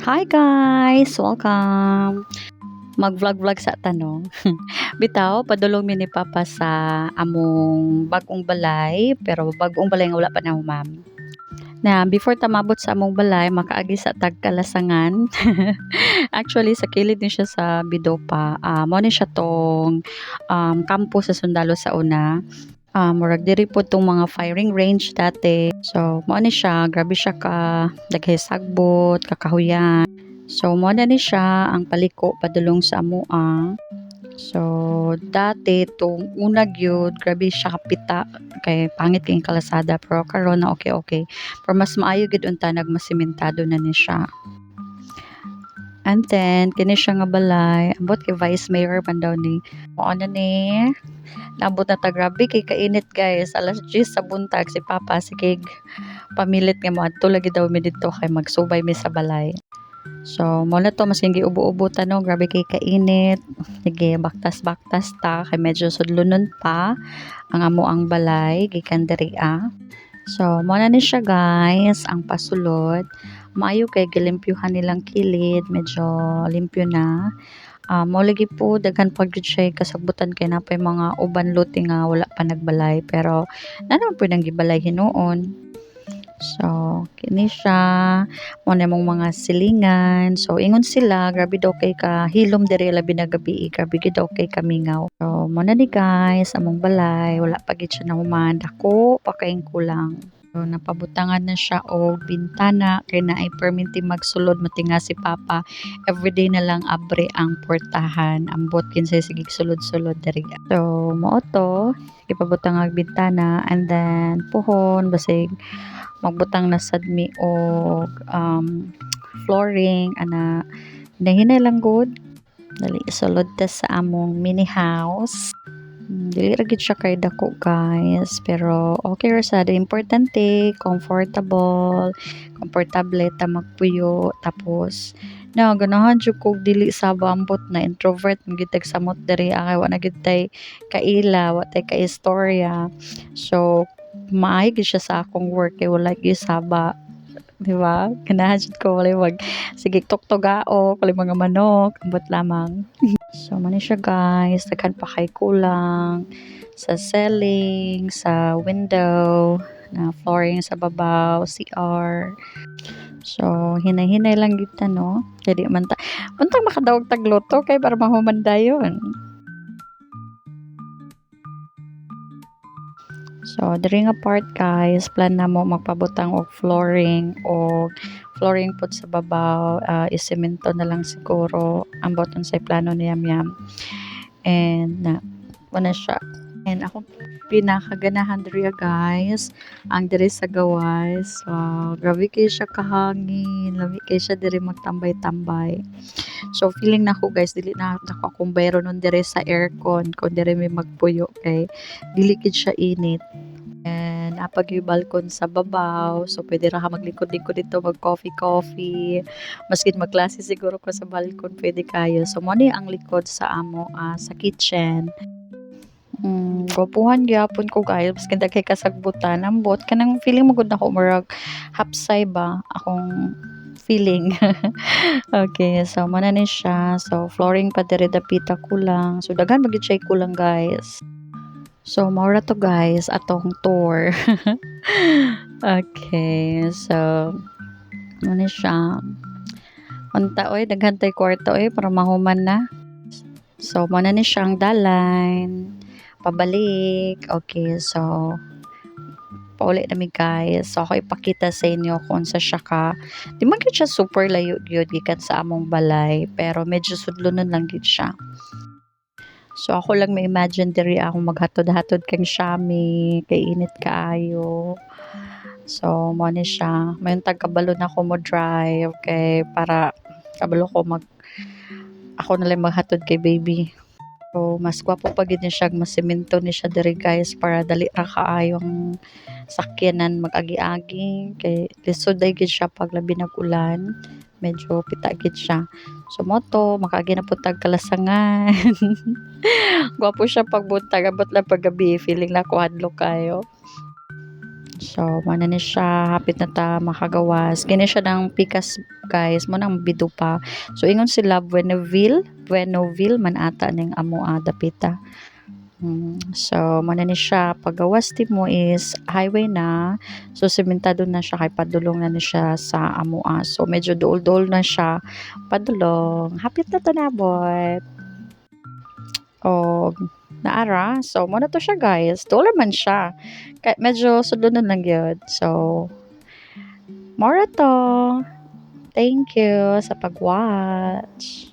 Hi guys! Welcome! Mag-vlog-vlog sa tanong. Bitaw, padulong mi ni Papa sa among bagong balay, pero bagong balay nga wala pa na ma'am. Na before tamabot sa among balay, makaagi sa tagkalasangan. Actually, sa kilid ni siya sa Bidopa. Mo ni siya tong campus sa Sundalo sa una. Murag diri po tong mga firing range dati. So, mo ni siya, grabe siya ka daghay sagbot, kakahuyan. So, mo na ni siya ang paliko padulong sa amoa. So, dati tong una gyud grabe siya kapita kay pangit kay kalasada pero karon na okay. Pero mas maayo gid unta nagmasimentado na ni siya. And then kini siya nga balay, ambot kay Vice Mayor man daw ni. Mo na ni nabot na ta grabe kay kainit guys. Alas 10 sa buntag si Papa sige pamilit nga mo adto lagi daw mi dito kay magsubay mi sa balay. So, mo na to mas hindi ubo-ubo tanong, grabe kay kainit. Sige, baktas-baktas ta kay medyo sudlunon pa ang amo ang balay gikan diri So, mo na ni siya guys, ang pasulod. Maayo kay gilimpyuhan nilang kilid, medyo limpyo na. Mo lagi po daghan pag gyud siya kasagbutan kay napay mga uban lote nga wala pa nagbalay pero naman po nang gibalay hinuon. So, kini siya mo na mong mga silingan. So, ingon sila, grabe daw kay ka hilom diri labi na gabi, grabe gid daw kay kamingaw. So, mo na ni guys, among balay, wala pa gid siya nahuman, dako pa kaing kulang. So, napabutangan na siya og bintana kay naay perminti magsulod matinga si Papa. Everyday na lang abre ang portahan. Ambot kinsay sige sulod-sulod diri. So, mo to, ipabutang ang bintana and then puhon basig magbutang na sad mi og flooring ana hinay lang good dali sulod ta sa among mini house. Dili ra gid siya kay dako guys pero okay ra sad importante komportable ta magpuyo tapos na ganahan jud kog dili sa ambot na introvert gid tag samot diri akay wa na gid tay kaila wa tay ka istorya so maayo gid siya sa akong work kay wala gyud saba, di ba? Ganahan jud ko walay sige tuktugao, walay mga manok, ambot lamang. So man siya guys, daghan pa kay kulang sa ceiling, sa window, na flooring sa babaw, CR. So hinay-hinay lang gid ta no. Kay di man ta untang makadawog tagluto kay para mahuman dayon. So, diri nga part guys, plan na mo magpabutang og flooring pod sa babaw, isemento na lang siguro ang boton sa plano ni Yam. And wala siya. And ako pinakaganahan diri guys, ang diri sa gawas. Wow, grabe kay siya kahangin, labi kay siya diri magtambay-tambay. So feeling nako guys, dili na ako akong bayro nun diri sa aircon, kung diri may magpuyo kay dili gid siya init. And apag yung balkon sa babaw. So, pwede ra ka maglingkod-lingkod dito, mag-coffee. Maskin magklase siguro ko sa balkon, pwede kayo. So, mo ni ang likod sa amo, sa kitchen. Gopuhan gyapon ko guys, maskin daghay kasagbutan. Ambot, kanang feeling mo gud na ko, murag hapsay ba, akong feeling. Okay, so mo na ni siya. So, flooring pa diri dapita kulang. So, daghan magid siya kulang guys. So, maura to guys, atong tour. Okay, so, ano siya. Unta oy, daghan tay kwarto oy, para mahuman na. So, muna ni siyang dalan. Pabalik. Okay, so, pauli na mi guys. So, ako ipakita sa inyo kung sa siya ka. Di man siya super layo gyud gikan sa among balay, pero medyo sudlunon lang gid siya. So, ako lang may imagine diri akong maghatod-hatod kang Shami, kay init kaayo. So, mo ni siya. May kabalo na ko mo drive, kay para kabalo ko ako na lang maghatod kay baby. So, mas gwapo pa gid ni siya, mas semento ni siya diri guys, para dali ra kaayong sakyanan mag-agi-agi. Kay lisod day gid siya pag labi nag-ulan. Medyo pita gid siya. So, moto, makaagi na po kalasangan. Gwapo siya pagbuntag, abot lang paggabi, feeling na ko hadlok kayo. So, mana ni siya, hapit na ta makagawas. Kini siya ng guys, mo nang bidupa. So ingon sila Buenoville man ata ning amo dapita. So man ni siya pagawas ti mo is highway na. So sementado na siya kay padulong na ni siya sa amoa. So medyo duol-duol na siya padulong. Hapit na tanabot. O naara. So mo na to siya guys. Duol man siya. Kay medyo sulunon lang gyud. So more to. Thank you sa pag-watch.